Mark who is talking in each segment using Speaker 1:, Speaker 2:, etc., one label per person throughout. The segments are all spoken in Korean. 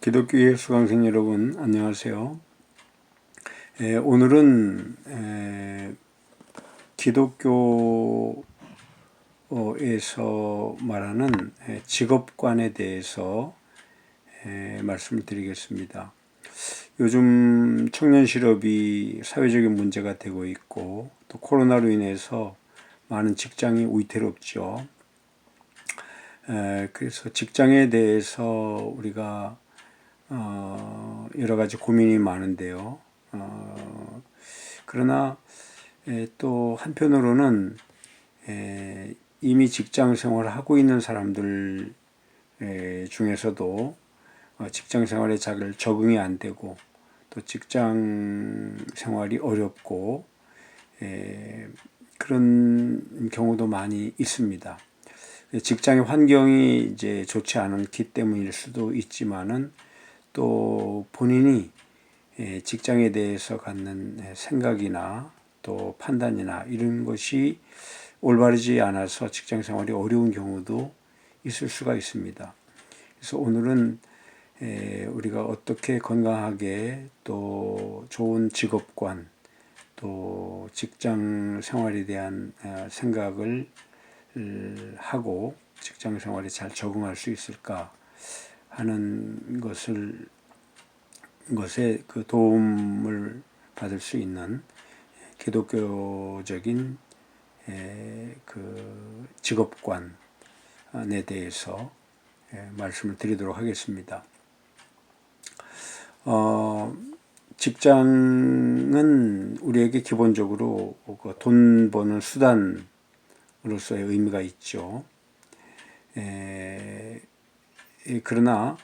Speaker 1: 기독교의 수강생 여러분, 안녕하세요. 오늘은 기독교에서 말하는 직업관에 대해서 말씀을 드리겠습니다. 요즘 청년 실업이 사회적인 문제가 되고 있고, 또 코로나로 인해서 많은 직장이 위태롭죠. 그래서 직장에 대해서 우리가 여러 가지 고민이 많은데요. 그러나 또 한편으로는 이미 직장 생활을 하고 있는 사람들 중에서도 직장 생활에 잘 적응이 안 되고 또 직장 생활이 어렵고 그런 경우도 많이 있습니다. 직장의 환경이 이제 좋지 않기 때문일 수도 있지만은 또 본인이 직장에 대해서 갖는 생각이나 또 판단이나 이런 것이 올바르지 않아서 직장 생활이 어려운 경우도 있을 수가 있습니다. 그래서 오늘은 우리가 어떻게 건강하게 또 좋은 직업관 또 직장 생활에 대한 생각을 하고 직장 생활에 잘 적응할 수 있을까 하는 것에 그 도움을 받을 수 있는 기독교적인 그 직업관에 대해서 말씀을 드리도록 하겠습니다. 직장은 우리에게 기본적으로 돈 버는 수단으로서의 의미가 있죠. 그러나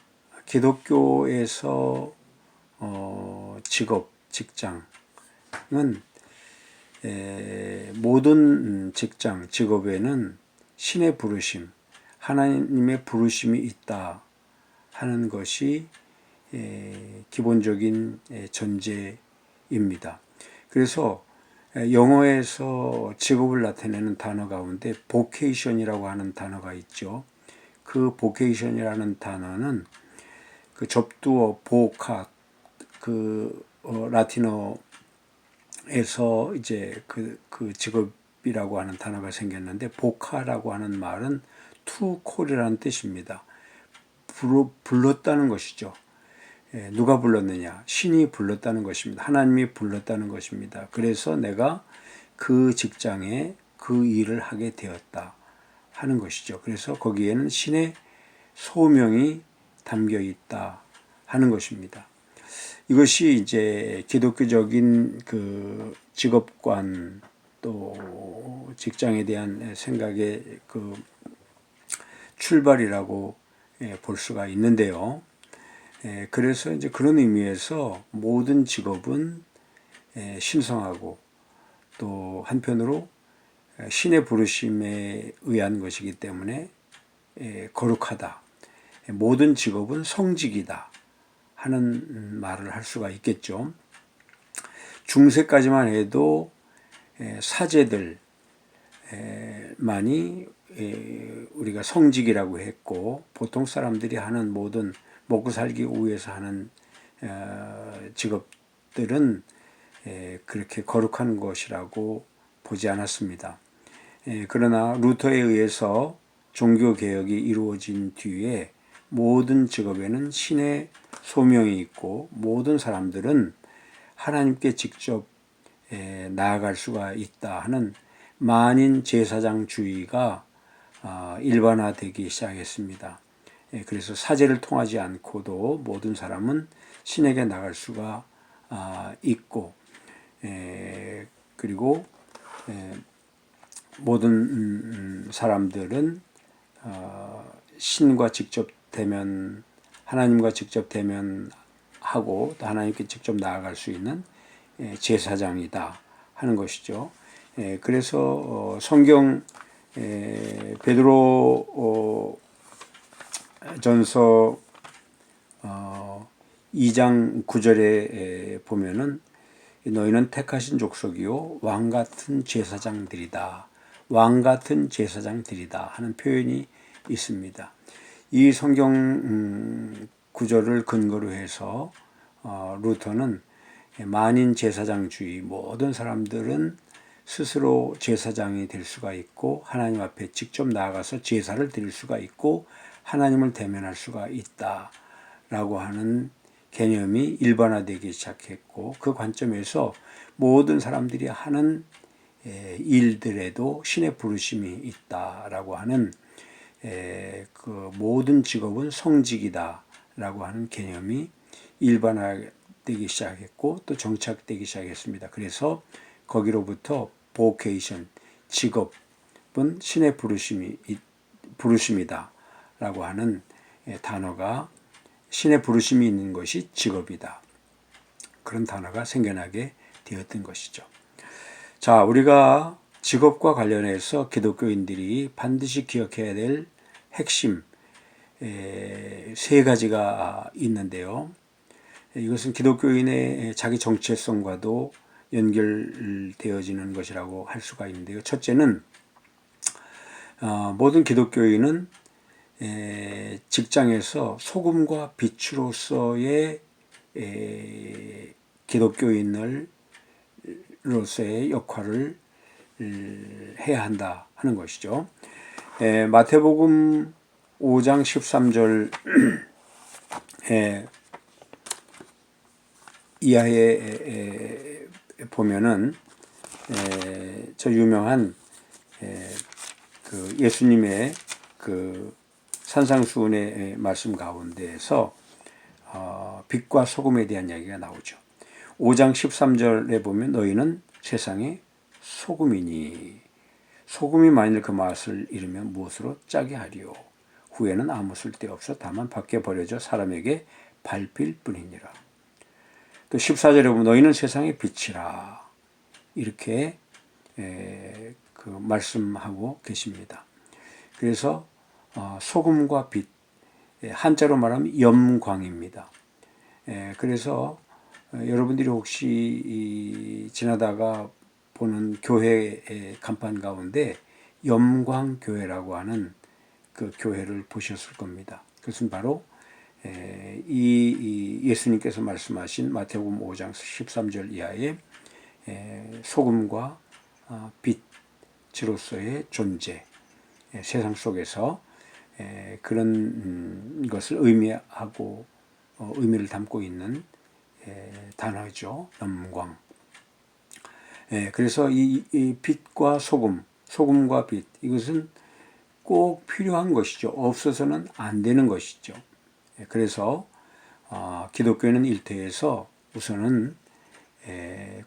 Speaker 1: 기독교에서 직장은 모든 직업에는 신의 부르심, 하나님의 부르심이 있다 하는 것이 기본적인 전제입니다. 그래서 영어에서 직업을 나타내는 단어 가운데 vocation이라고 하는 단어가 있죠. 그 vocation이라는 단어는 그 접두어 보카 라틴어에서 이제 그 직업이라고 하는 단어가 생겼는데 보카라고 하는 말은 to call이라는 뜻입니다. 불렀다는 것이죠. 누가 불렀느냐? 신이 불렀다는 것입니다. 하나님이 불렀다는 것입니다. 그래서 내가 그 직장에 그 일을 하게 되었다 하는 것이죠. 그래서 거기에는 신의 소명이 담겨 있다 하는 것입니다. 이것이 이제 기독교적인 그 직업관 또 직장에 대한 생각의 그 출발이라고 볼 수가 있는데요. 그래서 이제 그런 의미에서 모든 직업은 신성하고 또 한편으로 신의 부르심에 의한 것이기 때문에 거룩하다. 모든 직업은 성직이다 하는 말을 할 수가 있겠죠. 중세까지만 해도 사제들만이 우리가 성직이라고 했고 보통 사람들이 하는 모든 먹고 살기 위해서 하는 직업들은 그렇게 거룩한 것이라고 보지 않았습니다. 그러나 루터에 의해서 종교개혁이 이루어진 뒤에 모든 직업에는 신의 소명이 있고 모든 사람들은 하나님께 직접 나아갈 수가 있다 하는 만인 제사장주의가 일반화되기 시작했습니다. 그래서 사제를 통하지 않고도 모든 사람은 신에게 나갈 수가 있고 그리고 모든 사람들은 신과 직접 대면 하나님과 직접 대면하고 또 하나님께 직접 나아갈 수 있는 제사장이다 하는 것이죠. 그래서 성경 베드로 전서 2장 9절에 보면은 너희는 택하신 족속이요 왕같은 제사장들이다. 왕같은 제사장들이다 하는 표현이 있습니다. 이 성경 구절을 근거로 해서 루터는 만인 제사장주의, 모든 사람들은 스스로 제사장이 될 수가 있고 하나님 앞에 직접 나아가서 제사를 드릴 수가 있고 하나님을 대면할 수가 있다라고 하는 개념이 일반화되기 시작했고, 그 관점에서 모든 사람들이 하는 일들에도 신의 부르심이 있다라고 하는 그 모든 직업은 성직이다라고 하는 개념이 일반화되기 시작했고 또 정착되기 시작했습니다. 그래서 거기로부터 vocation, 직업은 신의 부르심이다라고 하는 단어가, 신의 부르심이 있는 것이 직업이다, 그런 단어가 생겨나게 되었던 것이죠. 자, 우리가 직업과 관련해서 기독교인들이 반드시 기억해야 될 핵심 세 가지가 있는데요. 이것은 기독교인의 자기 정체성과도 연결되어지는 것이라고 할 수가 있는데요. 첫째는 모든 기독교인은 직장에서 소금과 빛으로서의 기독교인으로서의 역할을 해야 한다 하는 것이죠. 마태복음 5장 13절 이하에 보면은 저 유명한 그 예수님의 그 산상수훈의 말씀 가운데에서 빛과 소금에 대한 이야기가 나오죠. 5장 13절에 보면 너희는 세상의 소금이니 소금이 만일 그 맛을 잃으면 무엇으로 짜게 하리요. 후에는 아무 쓸데없어 다만 밖에 버려져 사람에게 밟힐 뿐이니라. 또 14절에 보면 너희는 세상의 빛이라, 이렇게 그 말씀하고 계십니다. 그래서 소금과 빛, 한자로 말하면 염광입니다. 그래서 여러분들이 혹시 지나다가 보는 교회의 간판 가운데 염광교회라고 하는 그 교회를 보셨을 겁니다. 그것은 바로 이 예수님께서 말씀하신 마태복음 5장 13절 이하의 소금과 빛으로서의 존재, 세상 속에서 그런 것을 의미하고 의미를 담고 있는 단어죠. 염광. 그래서 이 빛과 소금, 소금과 빛, 이것은 꼭 필요한 것이죠. 없어서는 안 되는 것이죠. 그래서 기독교는 일터에서 우선은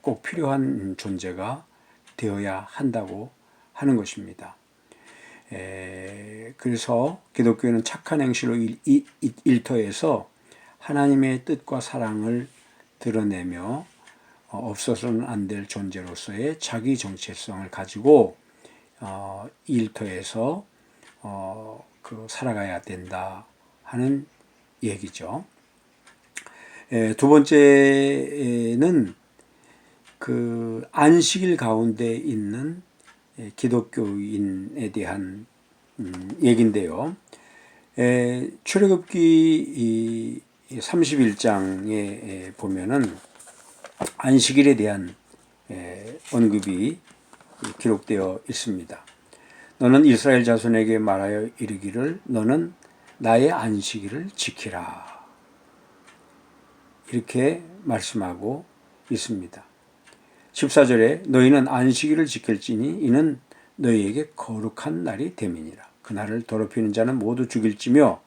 Speaker 1: 꼭 필요한 존재가 되어야 한다고 하는 것입니다. 그래서 기독교는 착한 행실로 일터에서 하나님의 뜻과 사랑을 드러내며 없어서는 안 될 존재로서의 자기 정체성을 가지고 일터에서 그 살아가야 된다 하는 얘기죠. 두 번째는 그 안식일 가운데 있는 기독교인에 대한 얘기인데요. 출애굽기 31장에 보면은 안식일에 대한 언급이 기록되어 있습니다. 너는 이스라엘 자손에게 말하여 이르기를 너는 나의 안식일을 지키라, 이렇게 말씀하고 있습니다. 14절에 너희는 안식일을 지킬지니 이는 너희에게 거룩한 날이 됨이니라. 그날을 더럽히는 자는 모두 죽일지며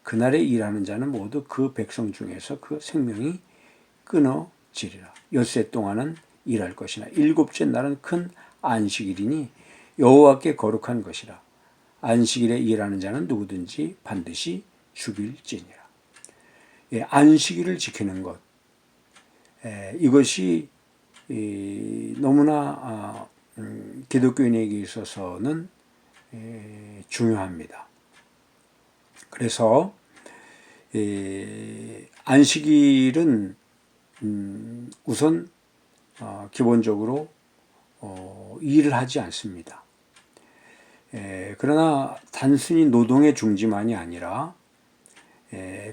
Speaker 1: 그날에 일하는 자는 모두 그 백성 중에서 그 생명이 끊어지리라. 엿새 동안은 일할 것이나 일곱째 날은 큰 안식일이니 여호와께 거룩한 것이라. 안식일에 일하는 자는 누구든지 반드시 죽일지니라. 안식일을 지키는 것, 이것이 너무나 기독교인에게 있어서는 중요합니다. 그래서 안식일은 우선 기본적으로 일을 하지 않습니다. 그러나 단순히 노동의 중지만이 아니라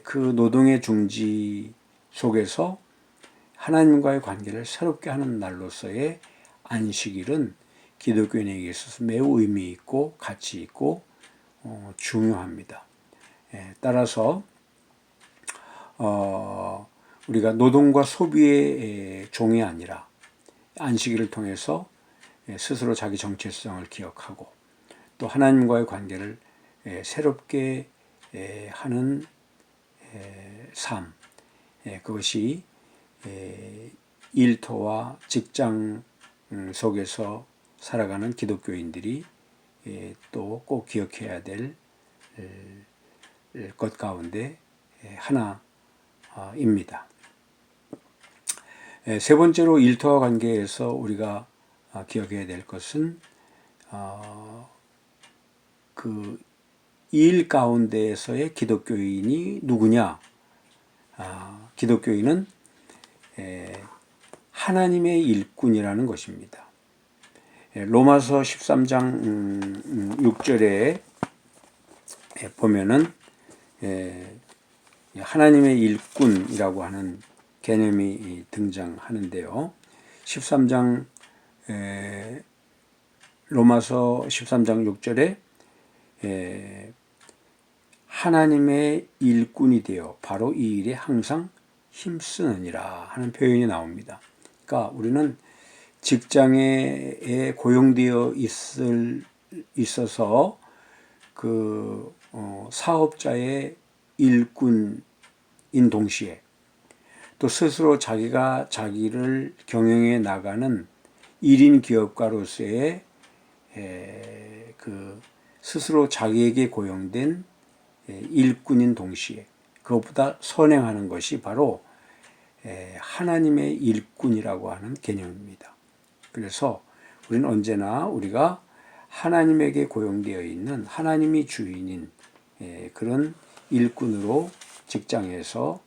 Speaker 1: 그 노동의 중지 속에서 하나님과의 관계를 새롭게 하는 날로서의 안식일은 기독교인에게 있어서 매우 의미 있고 가치 있고 중요합니다. 따라서 우리가 노동과 소비의 종이 아니라 안식일을 통해서 스스로 자기 정체성을 기억하고 또 하나님과의 관계를 새롭게 하는 삶, 그것이 일터와 직장 속에서 살아가는 기독교인들이 또 꼭 기억해야 될 것 가운데 하나입니다. 세 번째로 일터와 관계에서 우리가 기억해야 될 것은 그 일 가운데에서의 기독교인이 누구냐? 기독교인은 하나님의 일꾼이라는 것입니다. 로마서 13장 6절에 보면은 하나님의 일꾼이라고 하는 개념이 등장하는데요. 13장 로마서 13장 6절에 하나님의 일꾼이 되어 바로 이 일에 항상 힘쓰느니라 하는 표현이 나옵니다. 그러니까 우리는 직장에 고용되어 있어서 그 사업자의 일꾼인 동시에 또 스스로 자기가 자기를 경영해 나가는 1인 기업가로서의 그 스스로 자기에게 고용된 일꾼인 동시에 그것보다 선행하는 것이 바로 하나님의 일꾼이라고 하는 개념입니다. 그래서 우리는 언제나 우리가 하나님에게 고용되어 있는 하나님이 주인인 그런 일꾼으로 직장에서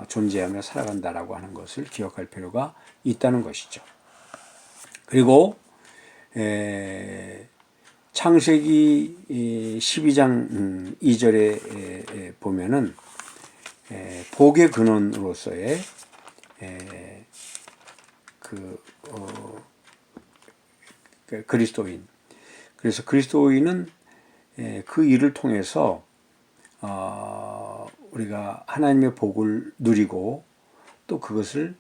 Speaker 1: 존재하며 살아간다라고 하는 것을 기억할 필요가 있다는 것이죠. 그리고 창세기 12장 2절에 보면은 복의 근원으로서의 그리스도인. 그래서 그리스도인은 그 일을 통해서 우리가 하나님의 복을 누리고 또 그것을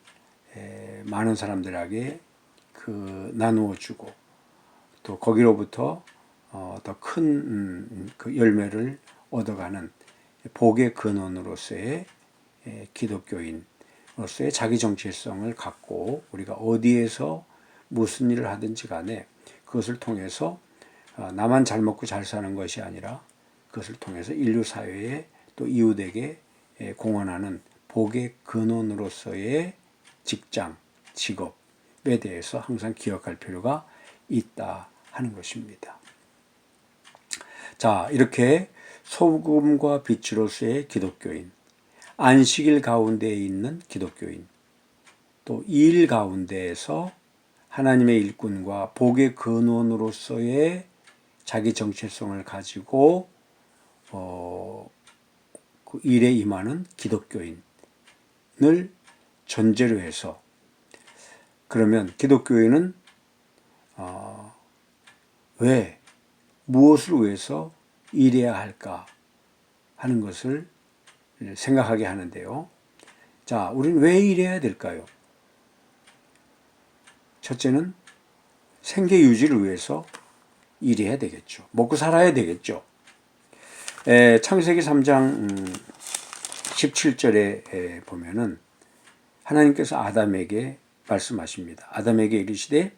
Speaker 1: 많은 사람들에게 나누어 주고 또 거기로부터 더 큰 그 열매를 얻어가는 복의 근원으로서의 기독교인으로서의 자기 정체성을 갖고 우리가 어디에서 무슨 일을 하든지 간에 그것을 통해서 나만 잘 먹고 잘 사는 것이 아니라 그것을 통해서 인류 사회에 또 이웃에게 공헌하는 복의 근원으로서의 직장, 직업에 대해서 항상 기억할 필요가 있다 하는 것입니다. 자, 이렇게 소금과 빛으로서의 기독교인, 안식일 가운데에 있는 기독교인, 또 일 가운데에서 하나님의 일꾼과 복의 근원으로서의 자기 정체성을 가지고 그 일에 임하는 기독교인을 전제로 해서 그러면 기독교인은 왜 무엇을 위해서 일해야 할까 하는 것을 생각하게 하는데요. 자, 우리는 왜 일해야 될까요? 첫째는 생계 유지를 위해서 일해야 되겠죠. 먹고 살아야 되겠죠. 창세기 3장 17절에 보면은 하나님께서 아담에게 말씀하십니다. 아담에게 이르시되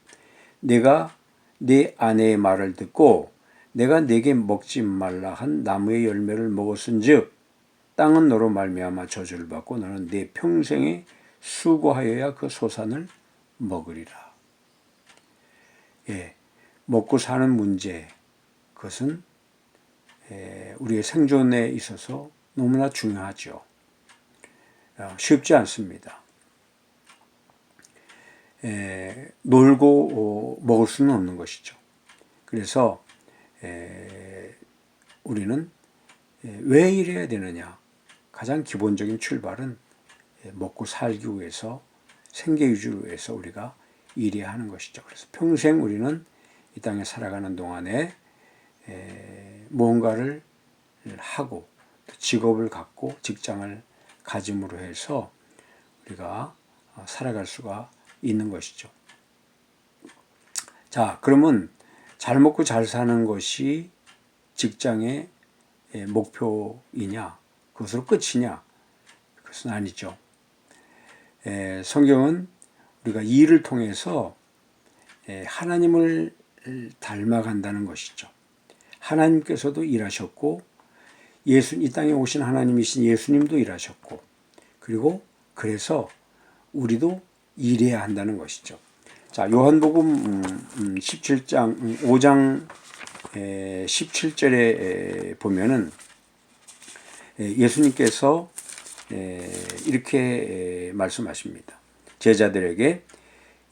Speaker 1: 내가 네 아내의 말을 듣고 내가 네게 먹지 말라 한 나무의 열매를 먹었은즉 땅은 너로 말미암아 저주를 받고 너는 네 평생에 수고하여야 그 소산을 먹으리라. 먹고 사는 문제, 그것은 우리의 생존에 있어서 너무나 중요하죠. 쉽지 않습니다. 놀고 먹을 수는 없는 것이죠. 그래서 우리는 왜 일해야 되느냐? 가장 기본적인 출발은 먹고 살기 위해서, 생계 유지를 위해서 우리가 일해야 하는 것이죠. 그래서 평생 우리는 이 땅에 살아가는 동안에 무언가를 하고 직업을 갖고 직장을 가짐으로 해서 우리가 살아갈 수가 있는 것이죠. 자, 그러면 잘 먹고 잘 사는 것이 직장의 목표이냐? 그것으로 끝이냐? 그것은 아니죠. 성경은 우리가 일을 통해서 하나님을 닮아간다는 것이죠. 하나님께서도 일하셨고 이 땅에 오신 하나님이신 예수님도 일하셨고 그리고 그래서 우리도 일해야 한다는 것이죠. 자, 요한복음 17장 5장 17절에 보면은 예수님께서 이렇게 말씀하십니다. 제자들에게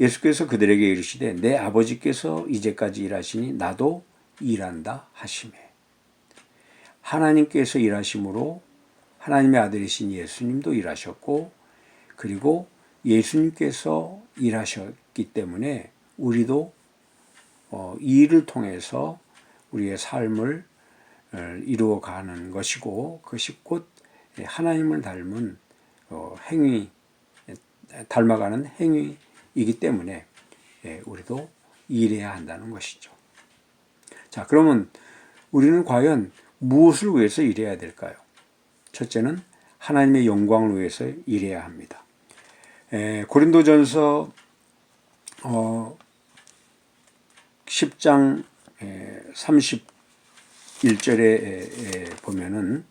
Speaker 1: 예수께서 그들에게 이르시되 내 아버지께서 이제까지 일하시니 나도 일한다 하시매. 하나님께서 일하심으로 하나님의 아들이신 예수님도 일하셨고 그리고 예수님께서 일하셨기 때문에 우리도 일을 통해서 우리의 삶을 이루어가는 것이고 그것이 곧 하나님을 닮은 행위, 닮아가는 행위이기 때문에 우리도 일해야 한다는 것이죠. 자, 그러면 우리는 과연 무엇을 위해서 일해야 될까요? 첫째는 하나님의 영광을 위해서 일해야 합니다. 고린도전서 10장 31절에 보면은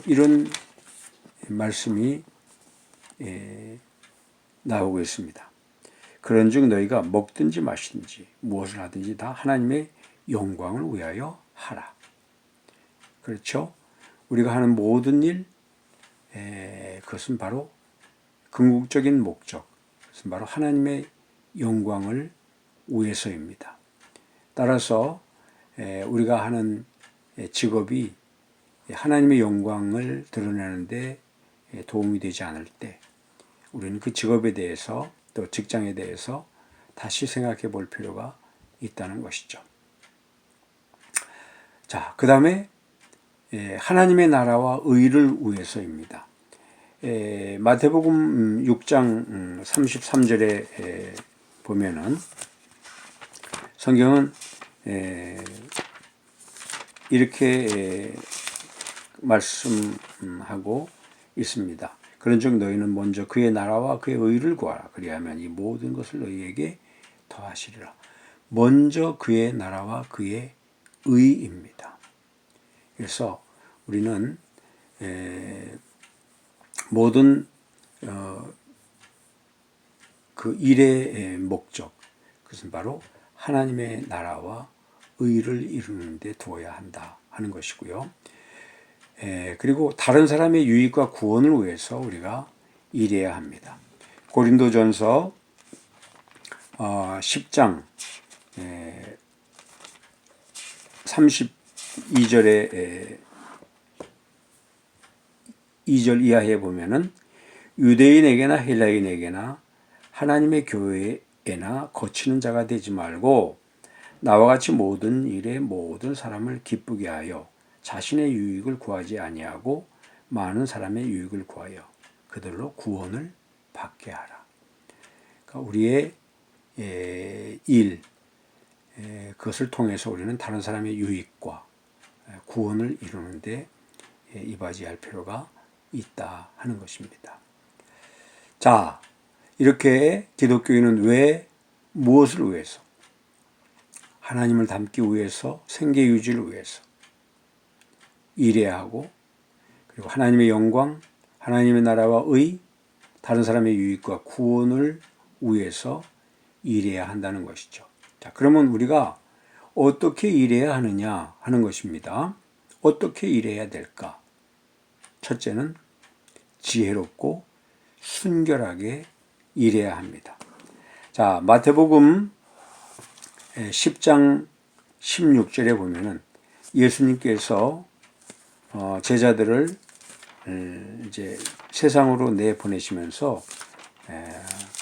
Speaker 1: 이런 말씀이 나오고 있습니다. 그런즉 너희가 먹든지 마시든지 무엇을 하든지 다 하나님의 영광을 위하여 하라. 그렇죠? 우리가 하는 모든 일, 그것은 바로 궁극적인 목적, 그것은 바로 하나님의 영광을 위해서입니다. 따라서 우리가 하는 직업이 하나님의 영광을 드러내는데 도움이 되지 않을 때 우리는 그 직업에 대해서 또 직장에 대해서 다시 생각해 볼 필요가 있다는 것이죠. 자, 그 다음에 하나님의 나라와 의를 위해서입니다. 마태복음 6장 33절에 보면은 성경은 이렇게 말씀하고 있습니다. 그런즉 너희는 먼저 그의 나라와 그의 의를 구하라. 그리하면 이 모든 것을 너희에게 더하시리라. 먼저 그의 나라와 그의 의입니다. 그래서 우리는 모든 그 일의 목적, 그것은 바로 하나님의 나라와 의를 이루는 데 두어야 한다 하는 것이고요. 그리고 다른 사람의 유익과 구원을 위해서 우리가 일해야 합니다. 고린도전서 10장 32절에 2절 이하에 보면은 유대인에게나 헬라인에게나 하나님의 교회에나 거치는 자가 되지 말고 나와 같이 모든 일에 모든 사람을 기쁘게 하여 자신의 유익을 구하지 아니하고 많은 사람의 유익을 구하여 그들로 구원을 받게 하라. 그러니까 우리의 일, 그것을 통해서 우리는 다른 사람의 유익과 구원을 이루는데 이바지할 필요가 있다 하는 것입니다. 자, 이렇게 기독교인은 무엇을 위해서? 하나님을 닮기 위해서, 생계 유지를 위해서 일해야 하고, 그리고 하나님의 영광, 하나님의 나라와 의, 다른 사람의 유익과 구원을 위해서 일해야 한다는 것이죠. 자, 그러면 우리가 어떻게 일해야 하느냐 하는 것입니다. 어떻게 일해야 될까? 첫째는 지혜롭고 순결하게 일해야 합니다. 자, 마태복음 10장 16절에 보면은 예수님께서 제자들을 이제 세상으로 내보내시면서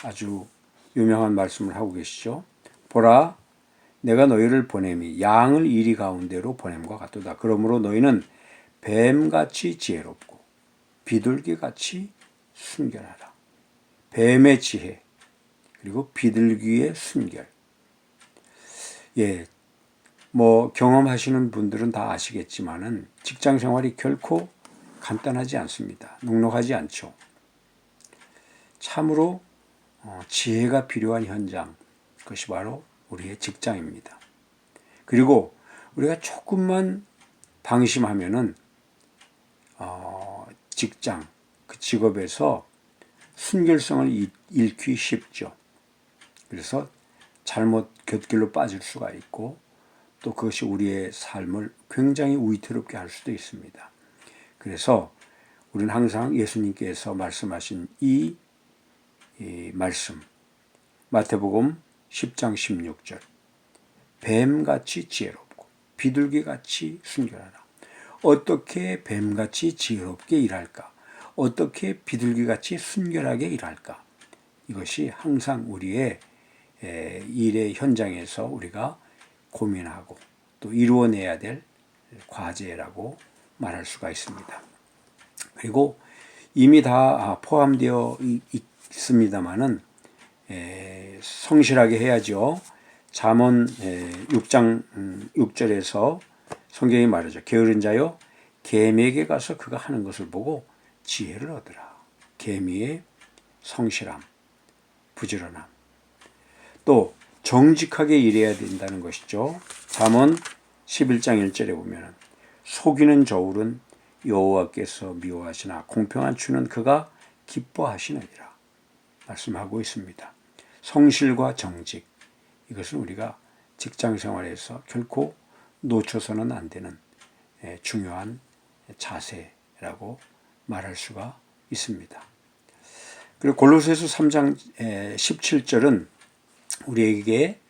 Speaker 1: 아주 유명한 말씀을 하고 계시죠. 보라, 내가 너희를 보냄이 양을 이리 가운데로 보냄과 같도다. 그러므로 너희는 뱀같이 지혜롭고 비둘기같이 순결하라. 뱀의 지혜 그리고 비둘기의 순결. 예, 뭐 경험하시는 분들은 다 아시겠지만은 직장 생활이 결코 간단하지 않습니다. 녹록하지 않죠. 참으로 지혜가 필요한 현장, 그것이 바로 우리의 직장입니다. 그리고 우리가 조금만 방심하면은 직장, 그 직업에서 순결성을 잃기 쉽죠. 그래서 잘못 곁길로 빠질 수가 있고 또 그것이 우리의 삶을 굉장히 위태롭게 할 수도 있습니다. 그래서 우리는 항상 예수님께서 말씀하신 이 말씀, 마태복음 10장 16절, 뱀같이 지혜롭고 비둘기같이 순결하라. 어떻게 뱀같이 지혜롭게 일할까? 어떻게 비둘기같이 순결하게 일할까? 이것이 항상 우리의 일의 현장에서 우리가 고민하고 또 이루어내야 될 과제라고 말할 수가 있습니다. 그리고 이미 다 포함되어 있습니다만은 성실하게 해야죠. 잠언 6장 6절에서 성경이 말하죠. 게으른 자여 개미에게 가서 그가 하는 것을 보고 지혜를 얻으라. 개미의 성실함, 부지런함. 또 정직하게 일해야 된다는 것이죠. 잠언 11장 1절에 보면 속이는 저울은 여호와께서 미워하시나 공평한 추는 그가 기뻐하시느니라 말씀하고 있습니다. 성실과 정직, 이것은 우리가 직장 생활에서 결코 놓쳐서는 안 되는 중요한 자세라고 말할 수가 있습니다. 그리고 골로새서 3장 17절은 우리에게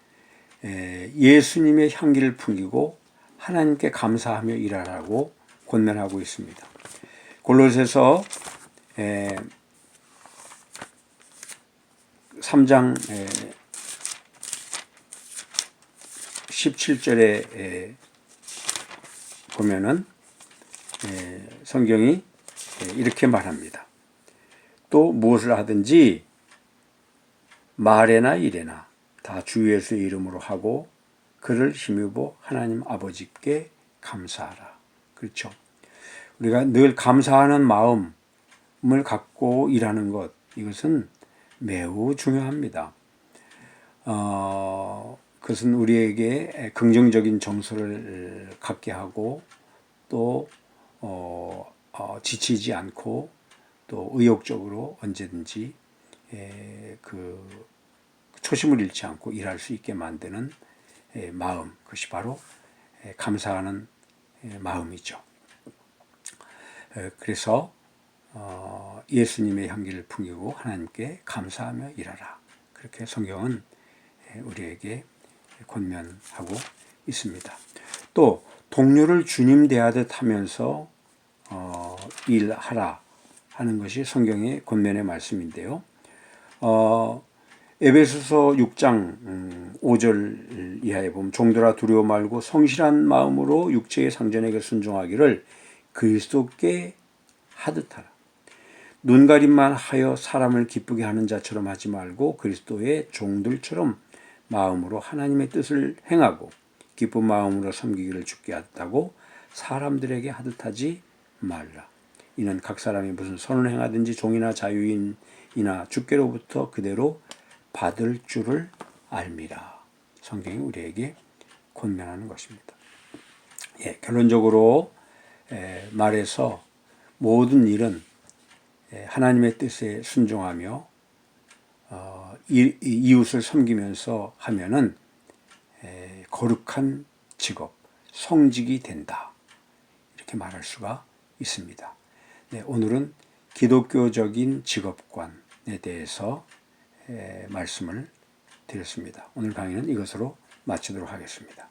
Speaker 1: 예수님의 향기를 풍기고 하나님께 감사하며 일하라고 권면하고 있습니다. 골로새서 3장 17절에 보면은 성경이 이렇게 말합니다. 또 무엇을 하든지 말에나 일에나 다 주 예수의 이름으로 하고 그를 힘입어 하나님 아버지께 감사하라. 그렇죠. 우리가 늘 감사하는 마음을 갖고 일하는 것, 이것은 매우 중요합니다. 그것은 우리에게 긍정적인 정서를 갖게 하고 또 지치지 않고 또 의욕적으로 언제든지 그 초심을 잃지 않고 일할 수 있게 만드는 마음, 그것이 바로 감사하는 마음이죠. 그래서 예수님의 향기를 풍기고 하나님께 감사하며 일하라. 그렇게 성경은 우리에게 권면하고 있습니다. 또 동료를 주님 대하듯 하면서 일하라 하는 것이 성경의 권면의 말씀인데요. 에베소서 6장 5절 이하에 보면 종들아 두려워 말고 성실한 마음으로 육체의 상전에게 순종하기를 그리스도께 하듯 하라. 눈가림만 하여 사람을 기쁘게 하는 자처럼 하지 말고 그리스도의 종들처럼 마음으로 하나님의 뜻을 행하고 기쁜 마음으로 섬기기를 주께 하다고 사람들에게 하듯 하지 말라. 이는 각 사람이 무슨 선을 행하든지 종이나 자유인이나 주께로부터 그대로 받을 줄을 알미라. 성경이 우리에게 권면하는 것입니다. 결론적으로 말해서 모든 일은 하나님의 뜻에 순종하며 이웃을 섬기면서 하면은 거룩한 직업, 성직이 된다. 이렇게 말할 수가 있습니다. 오늘은 기독교적인 직업관에 대해서 말씀을 드렸습니다. 오늘 강의는 이것으로 마치도록 하겠습니다.